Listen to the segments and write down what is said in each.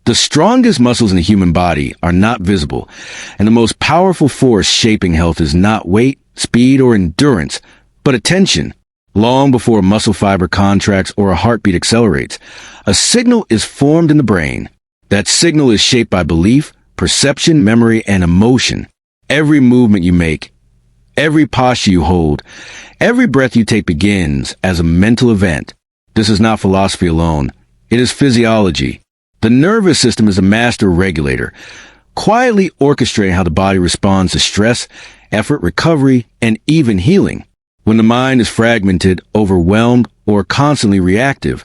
The strongest muscles in the human body are not visible, and the most powerful force shaping health is not weight, speed, or endurance, but attention. Long before a muscle fiber contracts or a heartbeat accelerates, a signal is formed in the brain. That signal is shaped by belief, perception, memory, and emotion. Every movement you make, every posture you hold, every breath you take begins as a mental event. This is not philosophy alone. It is physiology. The nervous system is a master regulator, quietly orchestrating how the body responds to stress, effort, recovery, and even healing. When the mind is fragmented, overwhelmed, or constantly reactive,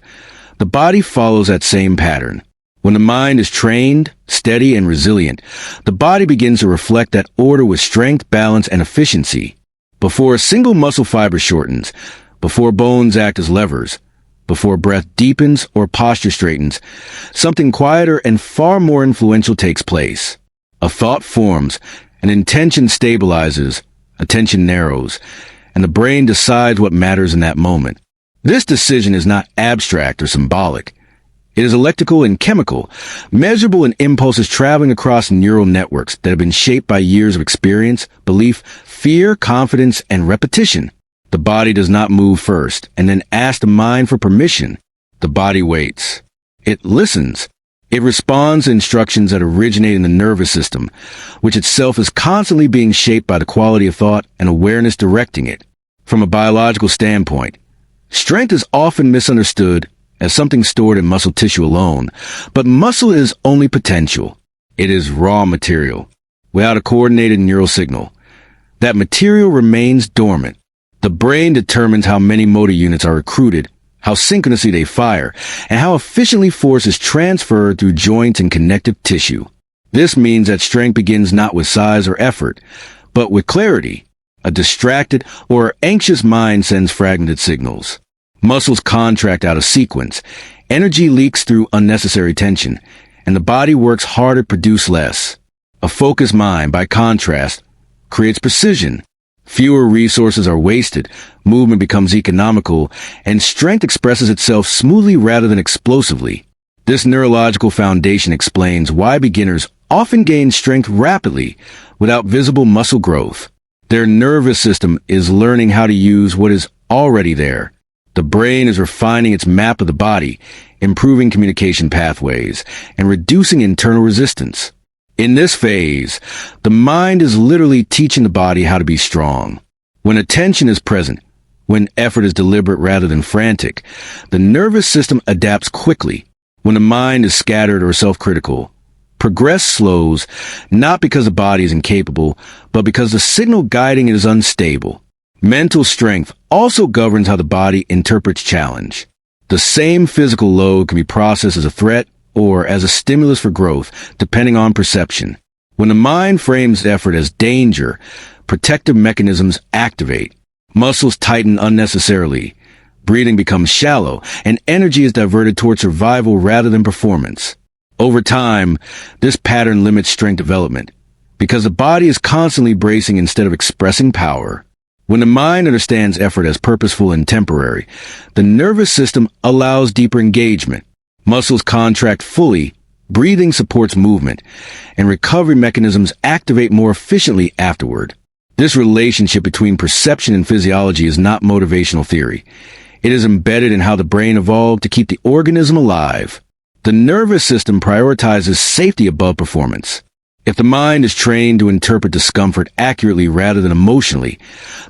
the body follows that same pattern. When the mind is trained, steady, and resilient, the body begins to reflect that order with strength, balance, and efficiency. Before a single muscle fiber shortens, before bones act as levers, before breath deepens or posture straightens, something quieter and far more influential takes place. A thought forms, an intention stabilizes, attention narrows, and the brain decides what matters in that moment. This decision is not abstract or symbolic. It is electrical and chemical, measurable in impulses traveling across neural networks that have been shaped by years of experience, belief, fear, confidence, and repetition. The body does not move first and then ask the mind for permission. The body waits. It listens. It responds to instructions that originate in the nervous system, which itself is constantly being shaped by the quality of thought and awareness directing it. From a biological standpoint, strength is often misunderstood as something stored in muscle tissue alone, but muscle is only potential. It is raw material. Without a coordinated neural signal, that material remains dormant. The brain determines how many motor units are recruited, how synchronously they fire, and how efficiently force is transferred through joints and connective tissue. This means that strength begins not with size or effort, but with clarity. A distracted or anxious mind sends fragmented signals. Muscles contract out of sequence, energy leaks through unnecessary tension, and the body works harder to produce less. A focused mind, by contrast, creates precision. Fewer resources are wasted, movement becomes economical, and strength expresses itself smoothly rather than explosively. This neurological foundation explains why beginners often gain strength rapidly without visible muscle growth. Their nervous system is learning how to use what is already there. The brain is refining its map of the body, improving communication pathways, and reducing internal resistance. In this phase, the mind is literally teaching the body how to be strong. When attention is present, when effort is deliberate rather than frantic, the nervous system adapts quickly. When the mind is scattered or self-critical, progress slows, not because the body is incapable, but because the signal guiding it is unstable. Mental strength also governs how the body interprets challenge. The same physical load can be processed as a threat or as a stimulus for growth, depending on perception. When the mind frames effort as danger, protective mechanisms activate. Muscles tighten unnecessarily. Breathing becomes shallow, and energy is diverted toward survival rather than performance. Over time, this pattern limits strength development, because the body is constantly bracing instead of expressing power. When the mind understands effort as purposeful and temporary, the nervous system allows deeper engagement. Muscles contract fully, breathing supports movement, and recovery mechanisms activate more efficiently afterward. This relationship between perception and physiology is not motivational theory. It is embedded in how the brain evolved to keep the organism alive. The nervous system prioritizes safety above performance. If the mind is trained to interpret discomfort accurately rather than emotionally,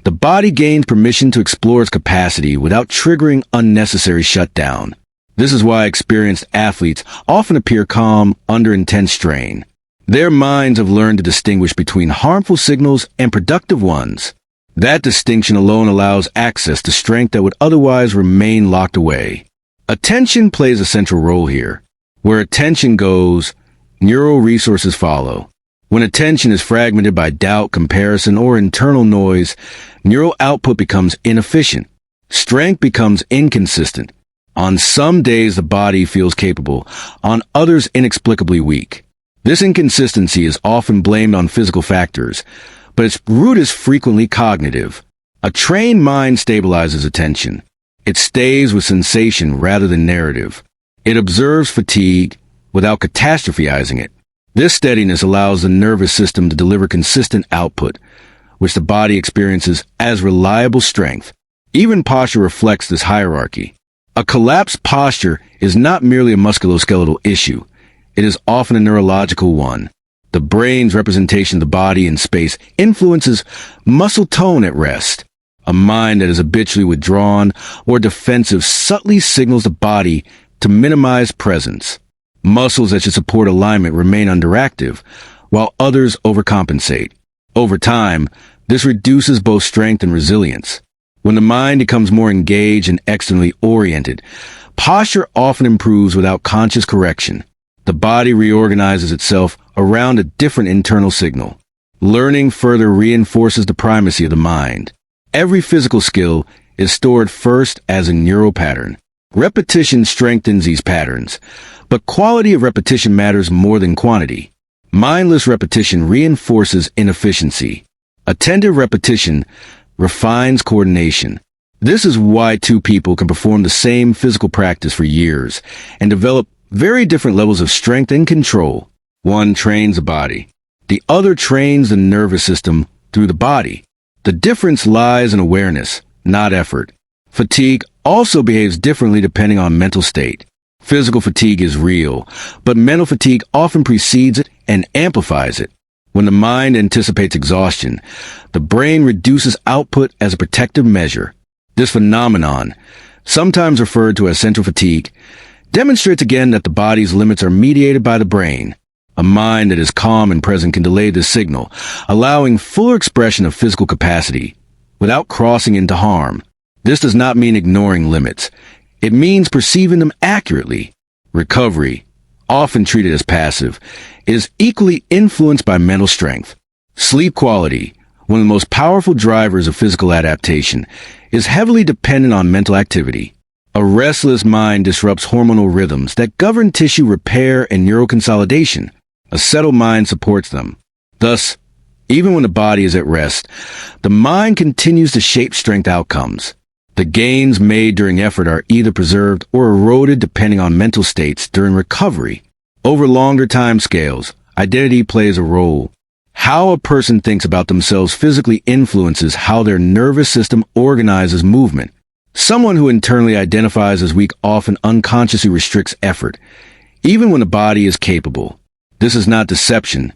the body gains permission to explore its capacity without triggering unnecessary shutdown. This is why experienced athletes often appear calm under intense strain. Their minds have learned to distinguish between harmful signals and productive ones. That distinction alone allows access to strength that would otherwise remain locked away. Attention plays a central role here. Where attention goes, neural resources follow. When attention is fragmented by doubt, comparison, or internal noise, neural output becomes inefficient. Strength becomes inconsistent. On some days, the body feels capable, on others inexplicably weak. This inconsistency is often blamed on physical factors, but its root is frequently cognitive. A trained mind stabilizes attention. It stays with sensation rather than narrative. It observes fatigue, without catastrophizing it. This steadiness allows the nervous system to deliver consistent output, which the body experiences as reliable strength. Even posture reflects this hierarchy. A collapsed posture is not merely a musculoskeletal issue. It is often a neurological one. The brain's representation of the body in space influences muscle tone at rest. A mind that is habitually withdrawn or defensive subtly signals the body to minimize presence. Muscles that should support alignment remain underactive, while others overcompensate. Over time, this reduces both strength and resilience. When the mind becomes more engaged and externally oriented, posture often improves without conscious correction. The body reorganizes itself around a different internal signal. Learning further reinforces the primacy of the mind. Every physical skill is stored first as a neural pattern. Repetition strengthens these patterns, but quality of repetition matters more than quantity. Mindless repetition reinforces inefficiency. Attentive repetition refines coordination. This is why two people can perform the same physical practice for years and develop very different levels of strength and control. One trains the body. The other trains the nervous system through the body. The difference lies in awareness, not effort. Fatigue also behaves differently depending on mental state. Physical fatigue is real, but mental fatigue often precedes it and amplifies it. When the mind anticipates exhaustion, the brain reduces output as a protective measure. This phenomenon, sometimes referred to as central fatigue, demonstrates again that the body's limits are mediated by the brain. A mind that is calm and present can delay this signal, allowing fuller expression of physical capacity without crossing into harm. This does not mean ignoring limits. It means perceiving them accurately. Recovery, often treated as passive, is equally influenced by mental strength. Sleep quality, one of the most powerful drivers of physical adaptation, is heavily dependent on mental activity. A restless mind disrupts hormonal rhythms that govern tissue repair and neural consolidation. A settled mind supports them. Thus, even when the body is at rest, the mind continues to shape strength outcomes. The gains made during effort are either preserved or eroded depending on mental states during recovery. Over longer time scales, identity plays a role. How a person thinks about themselves physically influences how their nervous system organizes movement. Someone who internally identifies as weak often unconsciously restricts effort, even when the body is capable. This is not deception.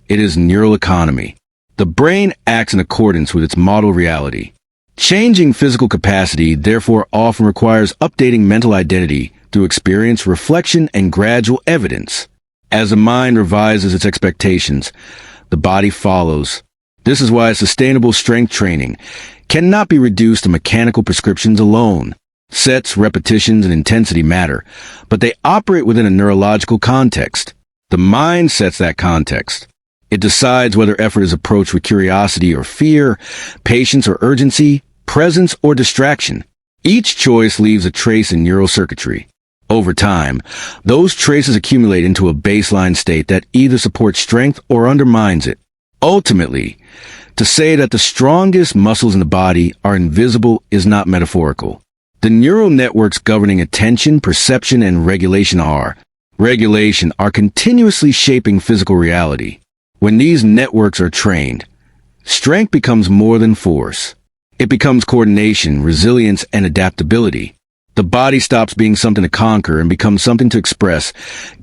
It is neural economy. The brain acts in accordance with its model reality. Changing physical capacity, therefore, often requires updating mental identity through experience, reflection, and gradual evidence. As the mind revises its expectations, the body follows. This is why sustainable strength training cannot be reduced to mechanical prescriptions alone. Sets, repetitions, and intensity matter, but they operate within a neurological context. The mind sets that context. It decides whether effort is approached with curiosity or fear, patience or urgency, presence or distraction. Each choice leaves a trace in neural circuitry. Over time, those traces accumulate into a baseline state that either supports strength or undermines it. Ultimately, to say that the strongest muscles in the body are invisible is not metaphorical. The neural networks governing attention, perception, and regulation are continuously shaping physical reality. When these networks are trained, strength becomes more than force. It becomes coordination, resilience, and adaptability. The body stops being something to conquer and becomes something to express,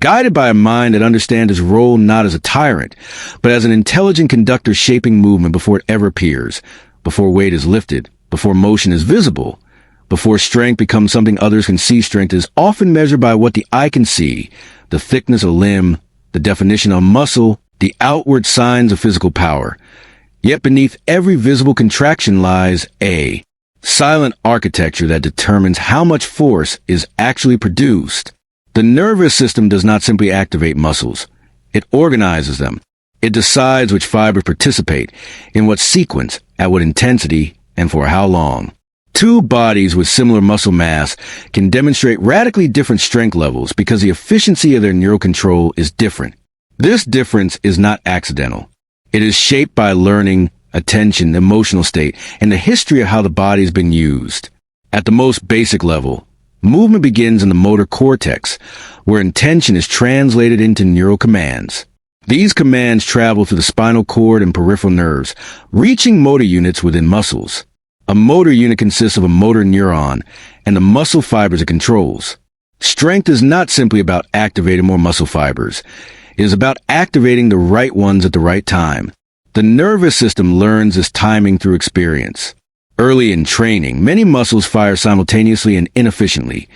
guided by a mind that understands its role not as a tyrant, but as an intelligent conductor shaping movement before it ever appears, before weight is lifted, before motion is visible, before strength becomes something others can see. Strength is often measured by what the eye can see, the thickness of limb, the definition of muscle, the outward signs of physical power. Yet beneath every visible contraction lies a silent architecture that determines how much force is actually produced. The nervous system does not simply activate muscles. It organizes them. It decides which fibers participate, in what sequence, at what intensity, and for how long. Two bodies with similar muscle mass can demonstrate radically different strength levels because the efficiency of their neural control is different. This difference is not accidental. It is shaped by learning, attention, emotional state, and the history of how the body has been used. At the most basic level, Movement begins in the motor cortex, where intention is translated into neural commands. These commands travel through the spinal cord and peripheral nerves, reaching motor units within muscles. A motor unit consists of a motor neuron and the muscle fibers it controls. Strength is not simply about activating more muscle fibers. It is about activating the right ones at the right time. The nervous system learns this timing through experience. Early in training, many muscles fire simultaneously and inefficiently,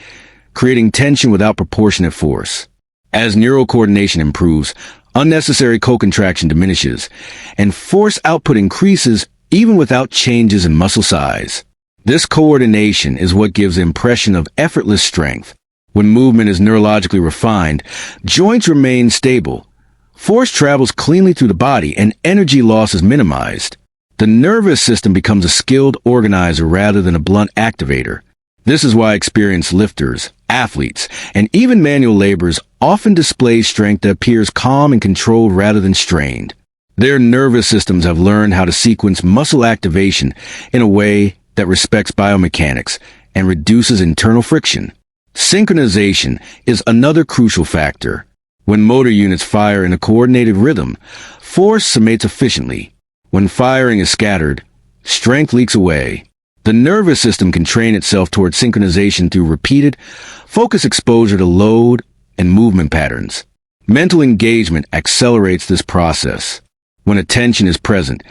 creating tension without proportionate force. As neural coordination improves, unnecessary co-contraction diminishes, and force output increases even without changes in muscle size. This coordination is what gives the impression of effortless strength. When movement is neurologically refined, joints remain stable, force travels cleanly through the body, and energy loss is minimized. The nervous system becomes a skilled organizer rather than a blunt activator. This is why experienced lifters, athletes, and even manual laborers often display strength that appears calm and controlled rather than strained. Their nervous systems have learned how to sequence muscle activation in a way that respects biomechanics and reduces internal friction. Synchronization is another crucial factor. When motor units fire in a coordinated rhythm, force summates efficiently. When firing is scattered, strength leaks away. The nervous system can train itself toward synchronization through repeated, focused exposure to load and movement patterns. Mental engagement accelerates this process. When attention is present,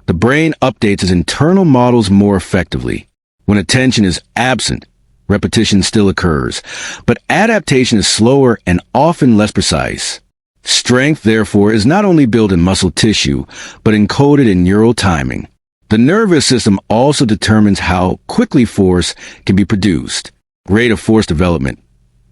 the brain updates its internal models more effectively. When attention is absent, repetition still occurs, but adaptation is slower and often less precise. Strength, therefore, is not only built in muscle tissue, but encoded in neural timing. The nervous system also determines how quickly force can be produced. Rate of force development,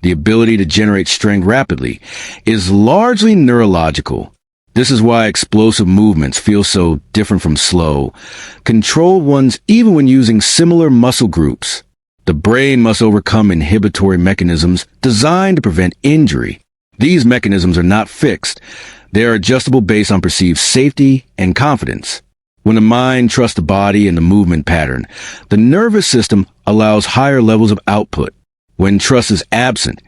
the ability to generate strength rapidly, is largely neurological. This is why explosive movements feel so different from slow, controlled ones even when using similar muscle groups. The brain must overcome inhibitory mechanisms designed to prevent injury. These mechanisms are not fixed. They are adjustable based on perceived safety and confidence. When the mind trusts the body and the movement pattern, the nervous system allows higher levels of output. When trust is absent,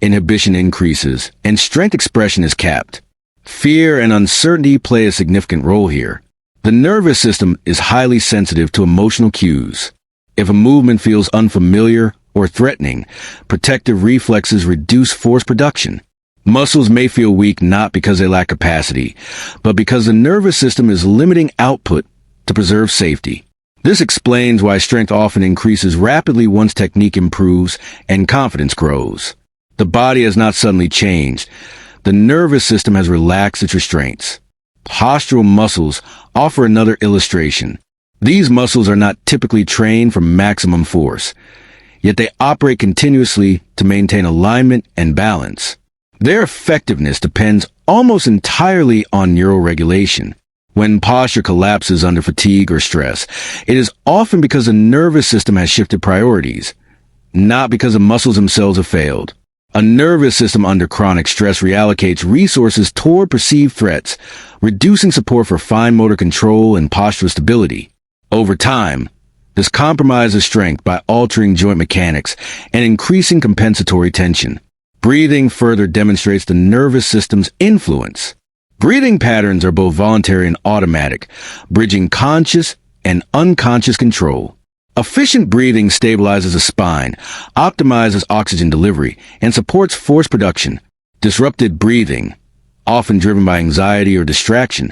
inhibition increases and strength expression is capped. Fear and uncertainty play a significant role here. The nervous system is highly sensitive to emotional cues. If a movement feels unfamiliar or threatening, protective reflexes reduce force production. Muscles may feel weak not because they lack capacity, but because the nervous system is limiting output to preserve safety. This explains why strength often increases rapidly once technique improves and confidence grows. The body has not suddenly changed. The nervous system has relaxed its restraints. Postural muscles offer another illustration. These muscles are not typically trained for maximum force, yet they operate continuously to maintain alignment and balance. Their effectiveness depends almost entirely on neural regulation. When posture collapses under fatigue or stress, it is often because the nervous system has shifted priorities, not because the muscles themselves have failed. A nervous system under chronic stress reallocates resources toward perceived threats, reducing support for fine motor control and postural stability. Over time, this compromises strength by altering joint mechanics and increasing compensatory tension. Breathing further demonstrates the nervous system's influence. Breathing patterns are both voluntary and automatic, bridging conscious and unconscious control. Efficient breathing stabilizes the spine, optimizes oxygen delivery, and supports force production. Disrupted breathing, often driven by anxiety or distraction,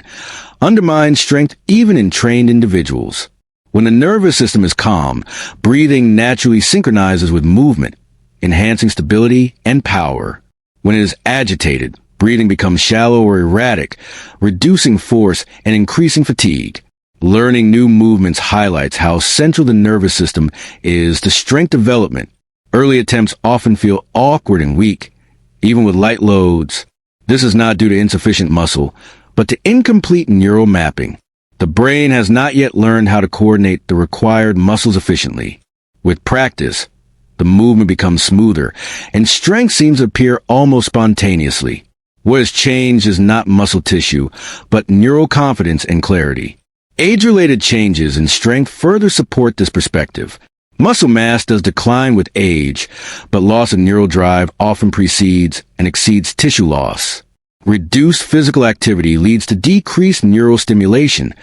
undermines strength even in trained individuals. When the nervous system is calm, breathing naturally synchronizes with movement, enhancing stability and power. When it is agitated, breathing becomes shallow or erratic, reducing force and increasing fatigue. Learning new movements highlights how central the nervous system is to strength development. Early attempts often feel awkward and weak, even with light loads. This is not due to insufficient muscle, but to incomplete neural mapping. The brain has not yet learned how to coordinate the required muscles efficiently. With practice, the movement becomes smoother, and strength seems to appear almost spontaneously. What has changed is not muscle tissue, but neural confidence and clarity. Age-related changes in strength further support this perspective. Muscle mass does decline with age, but loss of neural drive often precedes and exceeds tissue loss. Reduced physical activity leads to decreased neural stimulation,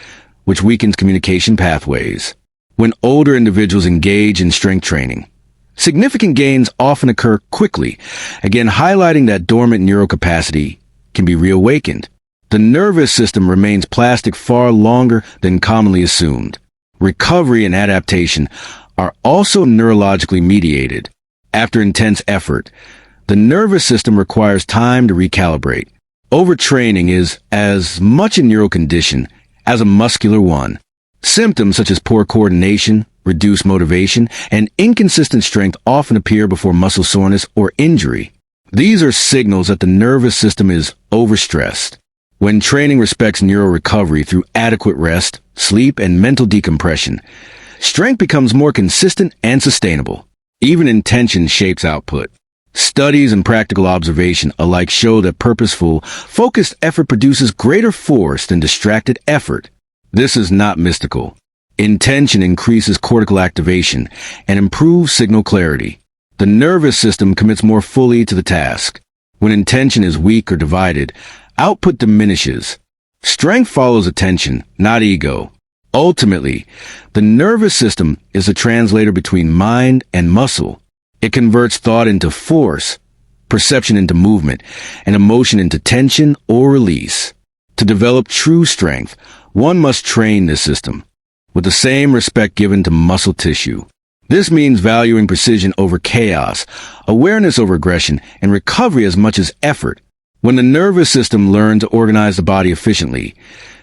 which weakens communication pathways. When older individuals engage in strength training, significant gains often occur quickly, again highlighting that dormant neural capacity can be reawakened. The nervous system remains plastic far longer than commonly assumed. Recovery and adaptation are also neurologically mediated. After intense effort, the nervous system requires time to recalibrate. Overtraining is as much a neural condition as a muscular one. Symptoms such as poor coordination, reduced motivation, and inconsistent strength often appear before muscle soreness or injury. These are signals that the nervous system is overstressed. When training respects neural recovery through adequate rest, sleep, and mental decompression, strength becomes more consistent and sustainable. Even intention shapes output. Studies and practical observation alike show that purposeful, focused effort produces greater force than distracted effort. This is not mystical. Intention increases cortical activation and improves signal clarity. The nervous system commits more fully to the task. When intention is weak or divided, output diminishes. Strength follows attention, not ego. Ultimately, the nervous system is a translator between mind and muscle. It converts thought into force, perception into movement, and emotion into tension or release. To develop true strength, one must train this system with the same respect given to muscle tissue. This means valuing precision over chaos, awareness over aggression, and recovery as much as effort. When the nervous system learns to organize the body efficiently,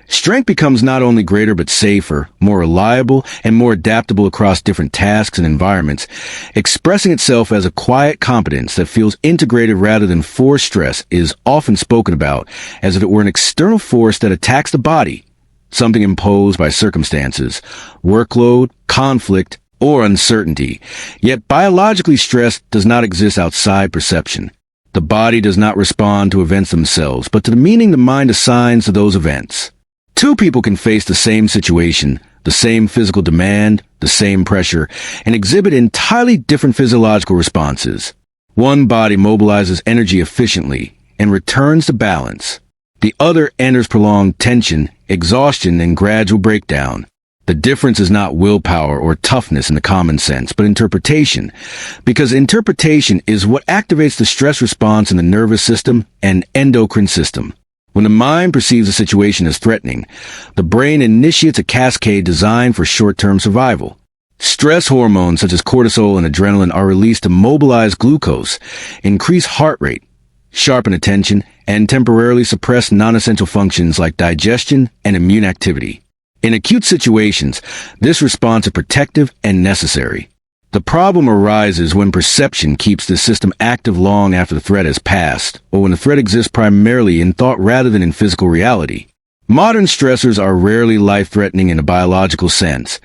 strength becomes not only greater but safer, more reliable, and more adaptable across different tasks and environments, expressing itself as a quiet competence that feels integrated rather than forced. Stress is often spoken about as if it were an external force that attacks the body, something imposed by circumstances, workload, conflict, or uncertainty. Yet biologically, stress does not exist outside perception. The body does not respond to events themselves, but to the meaning the mind assigns to those events. Two people can face the same situation, the same physical demand, the same pressure, and exhibit entirely different physiological responses. One body mobilizes energy efficiently and returns to balance. The other enters prolonged tension, exhaustion, and gradual breakdown. The difference is not willpower or toughness in the common sense, but interpretation, because interpretation is what activates the stress response in the nervous system and endocrine system. When the mind perceives a situation as threatening, the brain initiates a cascade designed for short-term survival. Stress hormones such as cortisol and adrenaline are released to mobilize glucose, increase heart rate, sharpen attention, and temporarily suppress non-essential functions like digestion and immune activity. In acute situations, this response is protective and necessary. The problem arises when perception keeps the system active long after the threat has passed, or when the threat exists primarily in thought rather than in physical reality. Modern stressors are rarely life-threatening in a biological sense,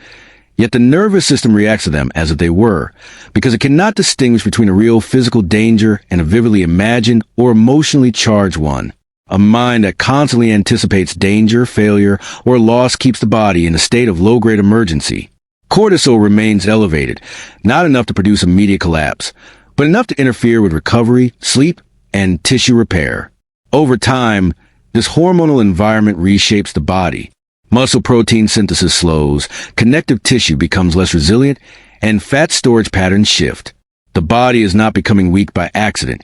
yet the nervous system reacts to them as if they were, because it cannot distinguish between a real physical danger and a vividly imagined or emotionally charged one. A mind that constantly anticipates danger, failure, or loss keeps the body in a state of low-grade emergency. Cortisol remains elevated, not enough to produce immediate collapse, but enough to interfere with recovery, sleep, and tissue repair. Over time, this hormonal environment reshapes the body. Muscle protein synthesis slows, connective tissue becomes less resilient, and fat storage patterns shift. The body is not becoming weak by accident.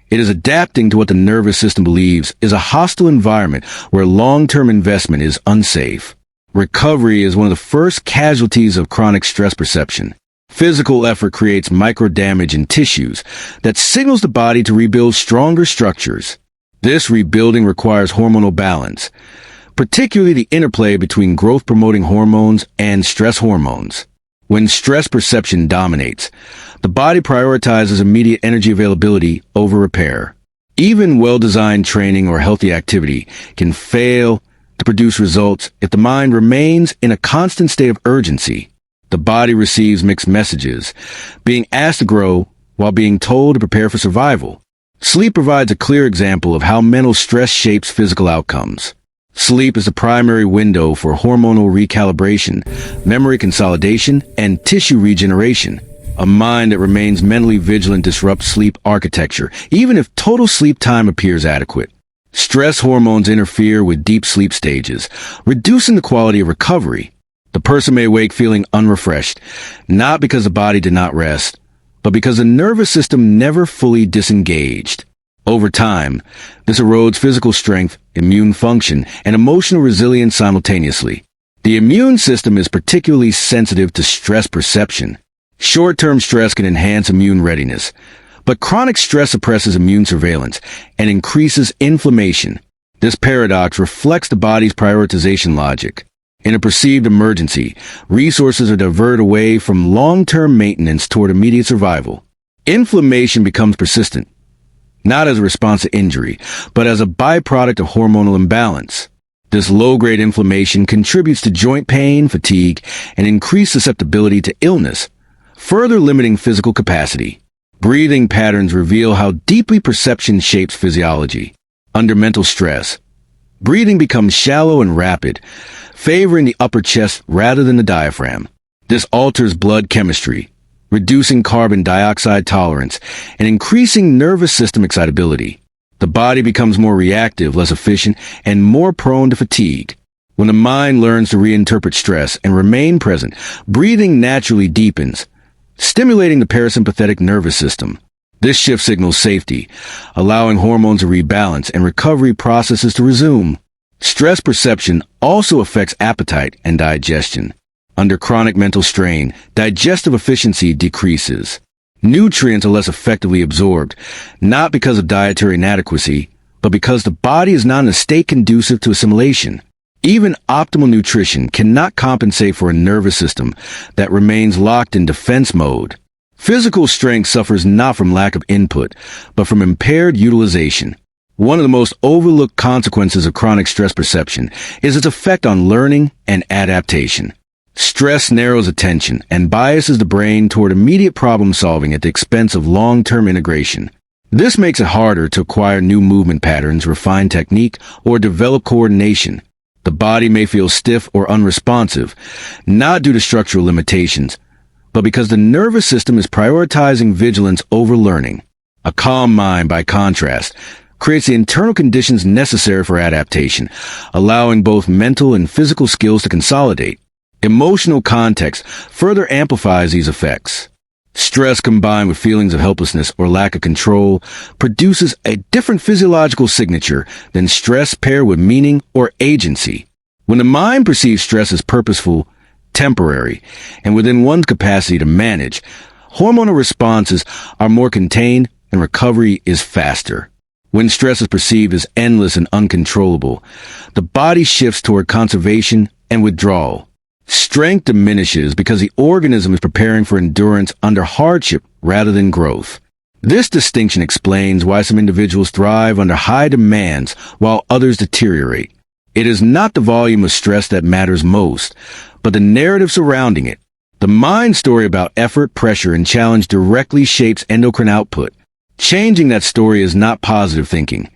It is adapting to what the nervous system believes is a hostile environment where long-term investment is unsafe. Recovery is one of the first casualties of chronic stress perception. Physical effort creates micro-damage in tissues that signals the body to rebuild stronger structures. This rebuilding requires hormonal balance, particularly the interplay between growth-promoting hormones and stress hormones. When stress perception dominates, the body prioritizes immediate energy availability over repair. Even well-designed training or healthy activity can fail to produce results if the mind remains in a constant state of urgency. The body receives mixed messages, being asked to grow while being told to prepare for survival. Sleep provides a clear example of how mental stress shapes physical outcomes. Sleep is the primary window for hormonal recalibration, memory consolidation, and tissue regeneration. A mind that remains mentally vigilant disrupts sleep architecture, even if total sleep time appears adequate. Stress hormones interfere with deep sleep stages, reducing the quality of recovery. The person may wake feeling unrefreshed, not because the body did not rest, but because the nervous system never fully disengaged. Over time, this erodes physical strength, immune function, and emotional resilience simultaneously. The immune system is particularly sensitive to stress perception. Short-term stress can enhance immune readiness, but chronic stress suppresses immune surveillance and increases inflammation. This paradox reflects the body's prioritization logic. In a perceived emergency, resources are diverted away from long-term maintenance toward immediate survival. Inflammation becomes persistent, not as a response to injury, but as a byproduct of hormonal imbalance. This low-grade inflammation contributes to joint pain, fatigue, and increased susceptibility to illness, further limiting physical capacity. Breathing patterns reveal how deeply perception shapes physiology. Under mental stress, breathing becomes shallow and rapid, favoring the upper chest rather than the diaphragm. This alters blood chemistry, reducing carbon dioxide tolerance and increasing nervous system excitability. The body becomes more reactive, less efficient, and more prone to fatigue. When the mind learns to reinterpret stress and remain present, breathing naturally deepens, stimulating the parasympathetic nervous system. This shift signals safety, allowing hormones to rebalance and recovery processes to resume. Stress perception also affects appetite and digestion. Under chronic mental strain, digestive efficiency decreases. Nutrients are less effectively absorbed, not because of dietary inadequacy, but because the body is not in a state conducive to assimilation. Even optimal nutrition cannot compensate for a nervous system that remains locked in defense mode. Physical strength suffers not from lack of input, but from impaired utilization. One of the most overlooked consequences of chronic stress perception is its effect on learning and adaptation. Stress narrows attention and biases the brain toward immediate problem solving at the expense of long-term integration. This makes it harder to acquire new movement patterns, refine technique, or develop coordination. The body may feel stiff or unresponsive, not due to structural limitations, but because the nervous system is prioritizing vigilance over learning. A calm mind, by contrast, creates the internal conditions necessary for adaptation, allowing both mental and physical skills to consolidate. Emotional context further amplifies these effects. Stress combined with feelings of helplessness or lack of control produces a different physiological signature than stress paired with meaning or agency. When the mind perceives stress as purposeful, temporary, and within one's capacity to manage, hormonal responses are more contained and recovery is faster. When stress is perceived as endless and uncontrollable, the body shifts toward conservation and withdrawal. Strength diminishes because the organism is preparing for endurance under hardship rather than growth. This distinction explains why some individuals thrive under high demands while others deteriorate. It is not the volume of stress that matters most, but the narrative surrounding it. The mind story about effort, pressure, and challenge directly shapes endocrine output. Changing that story is not positive thinking.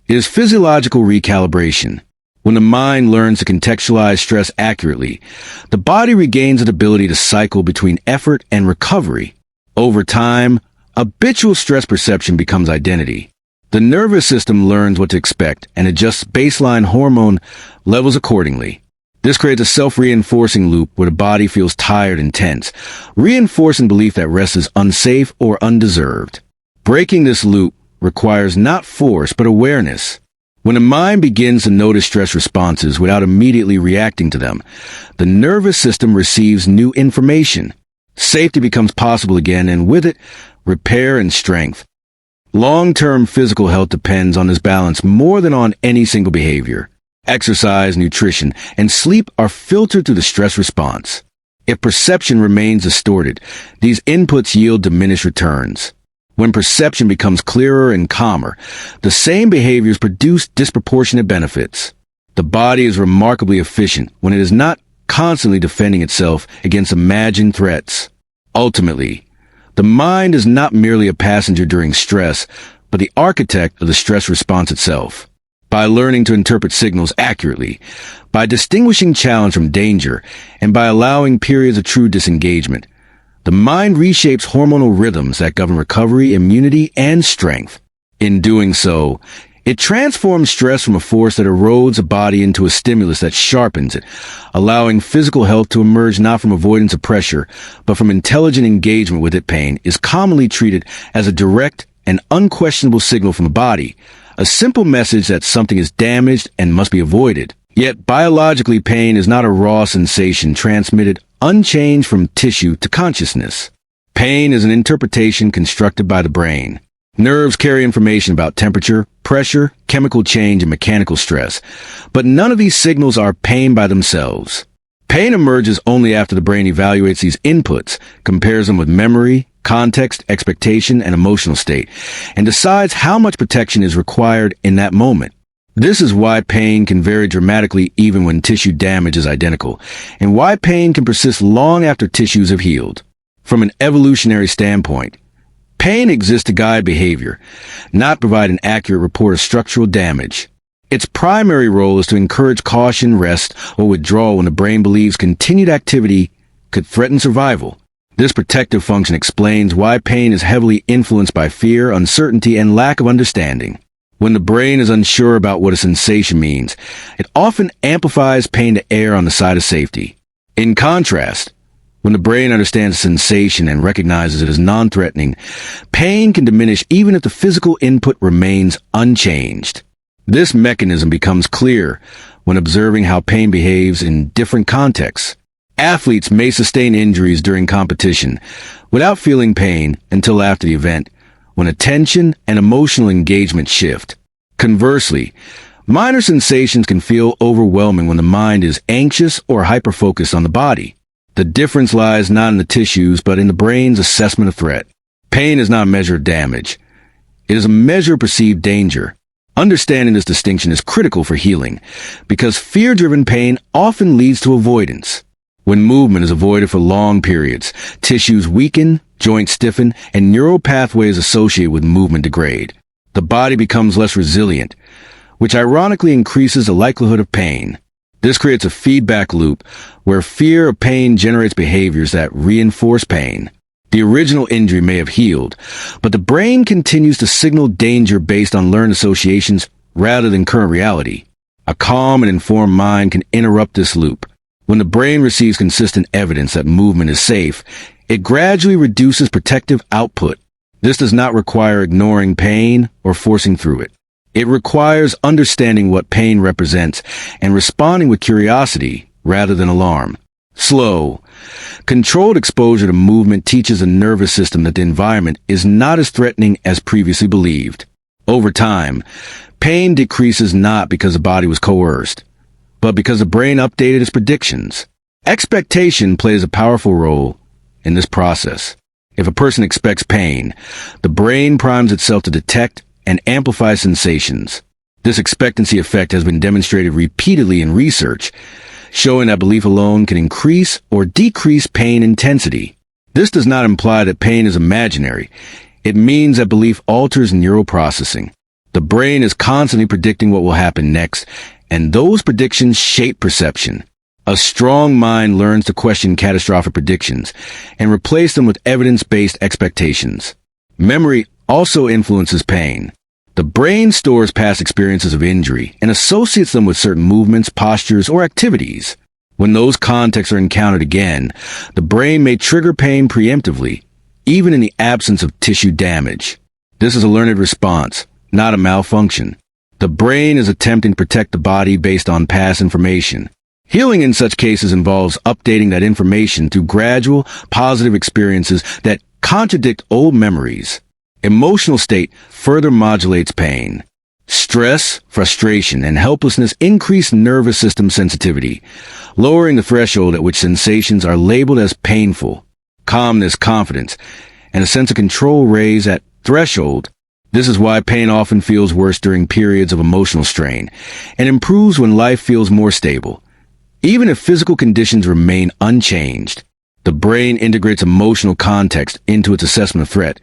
It is physiological recalibration. When the mind learns to contextualize stress accurately, the body regains its ability to cycle between effort and recovery. Over time, habitual stress perception becomes identity. The nervous system learns what to expect and adjusts baseline hormone levels accordingly. This creates a self-reinforcing loop where the body feels tired and tense, reinforcing belief that rest is unsafe or undeserved. Breaking this loop requires not force but awareness. When the mind begins to notice stress responses without immediately reacting to them, the nervous system receives new information. Safety becomes possible again, and with it, repair and strength. Long-term physical health depends on this balance more than on any single behavior. Exercise, nutrition, and sleep are filtered through the stress response. If perception remains distorted, these inputs yield diminished returns. When perception becomes clearer and calmer, the same behaviors produce disproportionate benefits. The body is remarkably efficient when it is not constantly defending itself against imagined threats. Ultimately, the mind is not merely a passenger during stress, but the architect of the stress response itself. by learning to interpret signals accurately, by distinguishing challenge from danger, and by allowing periods of true disengagement. The mind reshapes hormonal rhythms that govern recovery, immunity, and strength. In doing so, it transforms stress from a force that erodes a body into a stimulus that sharpens it, allowing physical health to emerge not from avoidance of pressure, but from intelligent engagement with it. Pain is commonly treated as a direct and unquestionable signal from the body, a simple message that something is damaged and must be avoided. Yet biologically, pain is not a raw sensation transmitted unchanged from tissue to consciousness. Pain is an interpretation constructed by the brain. Nerves carry information about temperature, pressure, chemical change, and mechanical stress, but none of these signals are pain by themselves. Pain emerges only after the brain evaluates these inputs, compares them with memory, context, expectation, and emotional state, and decides how much protection is required in that moment. This is why pain can vary dramatically even when tissue damage is identical, and why pain can persist long after tissues have healed. From an evolutionary standpoint, pain exists to guide behavior, not provide an accurate report of structural damage. Its primary role is to encourage caution, rest, or withdrawal when the brain believes continued activity could threaten survival. This protective function explains why pain is heavily influenced by fear, uncertainty, and lack of understanding. When the brain is unsure about what a sensation means, it often amplifies pain to err on the side of safety. In contrast, when the brain understands a sensation and recognizes it as non-threatening, pain can diminish even if the physical input remains unchanged. This mechanism becomes clear when observing how pain behaves in different contexts. Athletes may sustain injuries during competition without feeling pain until after the event, when attention and emotional engagement shift. Conversely, minor sensations can feel overwhelming when the mind is anxious or hyper-focused on the body. The difference lies not in the tissues, but in the brain's assessment of threat. Pain is not a measure of damage. It is a measure of perceived danger. Understanding this distinction is critical for healing, because fear-driven pain often leads to avoidance. When movement is avoided for long periods, tissues weaken, joints stiffen, and neural pathways associated with movement degrade. The body becomes less resilient, which ironically increases the likelihood of pain. This creates a feedback loop where fear of pain generates behaviors that reinforce pain. The original injury may have healed, but the brain continues to signal danger based on learned associations rather than current reality. A calm and informed mind can interrupt this loop. When the brain receives consistent evidence that movement is safe, it gradually reduces protective output. This does not require ignoring pain or forcing through it. It requires understanding what pain represents and responding with curiosity rather than alarm. Slow, controlled exposure to movement teaches the nervous system that the environment is not as threatening as previously believed. Over time, pain decreases not because the body was coerced, but because the brain updated its predictions. Expectation plays a powerful role in this process. If a person expects pain, the brain primes itself to detect and amplify sensations. This expectancy effect has been demonstrated repeatedly in research, showing that belief alone can increase or decrease pain intensity. This does not imply that pain is imaginary. It means that belief alters neural processing. The brain is constantly predicting what will happen next, and those predictions shape perception. A strong mind learns to question catastrophic predictions and replace them with evidence-based expectations. Memory also influences pain. The brain stores past experiences of injury and associates them with certain movements, postures, or activities. When those contexts are encountered again, the brain may trigger pain preemptively, even in the absence of tissue damage. This is a learned response, not a malfunction. The brain is attempting to protect the body based on past information. Healing in such cases involves updating that information through gradual, positive experiences that contradict old memories. Emotional state further modulates pain. Stress, frustration, and helplessness increase nervous system sensitivity, lowering the threshold at which sensations are labeled as painful. Calmness, confidence, and a sense of control raise that threshold. This is why pain often feels worse during periods of emotional strain, and improves when life feels more stable. Even if physical conditions remain unchanged, the brain integrates emotional context into its assessment of threat,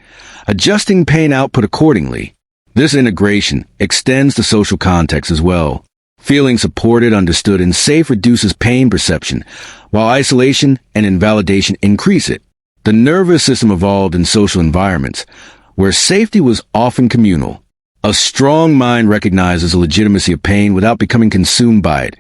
adjusting pain output accordingly. This integration extends to social context as well. Feeling supported, understood, and safe reduces pain perception, while isolation and invalidation increase it. The nervous system evolved in social environments, where safety was often communal. A strong mind recognizes the legitimacy of pain without becoming consumed by it,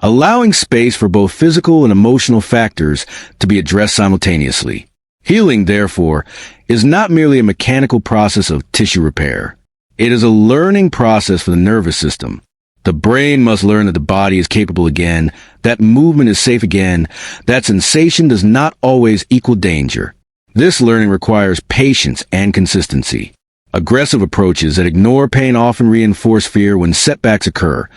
allowing space for both physical and emotional factors to be addressed simultaneously. Healing, therefore, is not merely a mechanical process of tissue repair. It is a learning process for the nervous system. The brain must learn that the body is capable again, that movement is safe again, that sensation does not always equal danger. This learning requires patience and consistency. Aggressive approaches that ignore pain often reinforce fear when setbacks occur,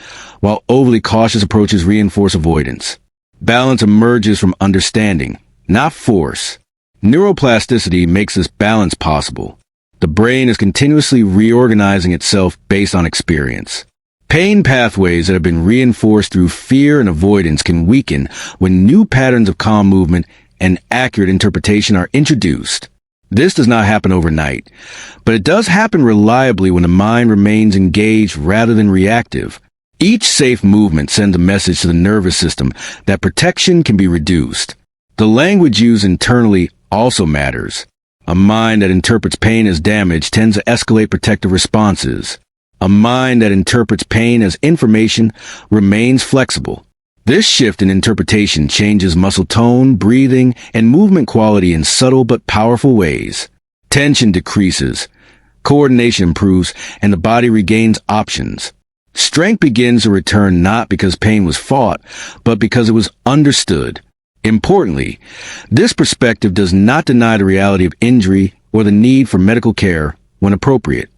while overly cautious approaches reinforce avoidance. Balance emerges from understanding, not force. Neuroplasticity makes this balance possible. The brain is continuously reorganizing itself based on experience. Pain pathways that have been reinforced through fear and avoidance can weaken when new patterns of calm movement and accurate interpretation are introduced. This does not happen overnight, but it does happen reliably when the mind remains engaged rather than reactive. Each safe movement sends a message to the nervous system that protection can be reduced. The language used internally also matters. A mind that interprets pain as damage tends to escalate protective responses. A mind that interprets pain as information remains flexible. This shift in interpretation changes muscle tone, breathing, and movement quality in subtle but powerful ways. Tension decreases, coordination improves, and the body regains options. Strength begins to return not because pain was fought, but because it was understood. Importantly, this perspective does not deny the reality of injury or the need for medical care when appropriate.